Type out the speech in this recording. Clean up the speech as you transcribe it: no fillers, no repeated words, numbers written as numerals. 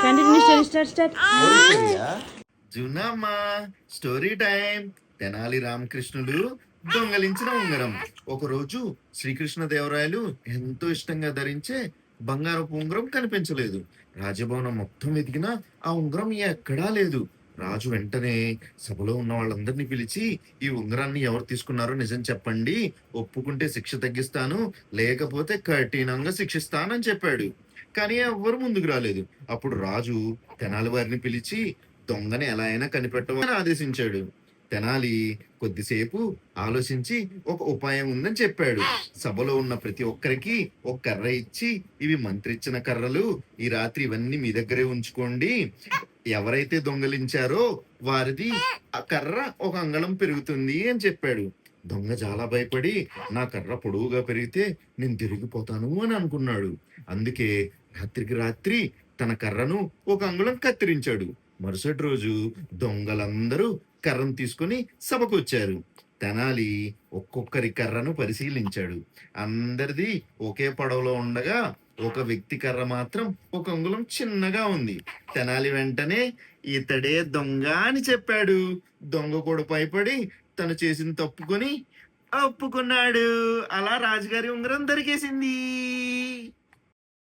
Continue start. జునమ్మా story time. Tenali రామకృష్ణుడు దొంగలించిన ఉంగరం. ఒకరోజు శ్రీకృష్ణదేవరాయలు ఎంతో ఇష్టంగా ధరించే బంగారపు ఉంగరం కనిపించలేదు. రాజభవనం మొత్తం వెతికినా ఆ ఉంగరం ఎక్కడా లేదు. రాజు వెంటనే సభలో ఉన్న వాళ్ళందరినీ పిలిచి, ఈ ఉంగరాన్ని ఎవరు తీసుకున్నారో నిజం చెప్పండి, ఒప్పుకుంటే శిక్ష తగ్గిస్తాను, లేకపోతే కఠినంగా శిక్షిస్తానని చెప్పాడు. కానీ ఎవ్వరు ముందుకు రాలేదు. అప్పుడు రాజు తెనాలి వారిని పిలిచి దొంగని ఎలా అయినా కనిపెట్టమని ఆదేశించాడు. తెనాలి కొద్దిసేపు ఆలోచించి ఒక ఉపాయం ఉందని చెప్పాడు. సభలో ఉన్న ప్రతి ఒక్కరికి ఒక కర్ర ఇచ్చి, ఇవి మంత్రి ఇచ్చిన కర్రలు, ఈ రాత్రి ఇవన్నీ మీ దగ్గరే ఉంచుకోండి, ఎవరైతే దొంగలించారో వారిది ఆ కర్ర ఒక అంగళం పెరుగుతుంది అని చెప్పాడు. దొంగ చాలా భయపడి, నా కర్ర పొడవుగా పెరిగితే నేను తిరిగిపోతాను అని అనుకున్నాడు. అందుకే రాత్రికి రాత్రి తన కర్రను ఒక అంగుళం కత్తిరించాడు. మరుసటి రోజు దొంగలందరూ కర్రను తీసుకుని సభకు వచ్చారు. తెనాలి ఒక్కొక్కరి కర్రను పరిశీలించాడు. అందరిది ఒకే పొడవులో ఉండగా ఒక వ్యక్తి కర్ర మాత్రం ఒక అంగుళం చిన్నగా ఉంది. తెనాలి వెంటనే ఇతడే దొంగ అని చెప్పాడు. దొంగ కూడా భయపడి తను చేసిన తప్పుకొని ఒప్పుకున్నాడు. అలా రాజుగారి ఉంగరం దొరికేసింది.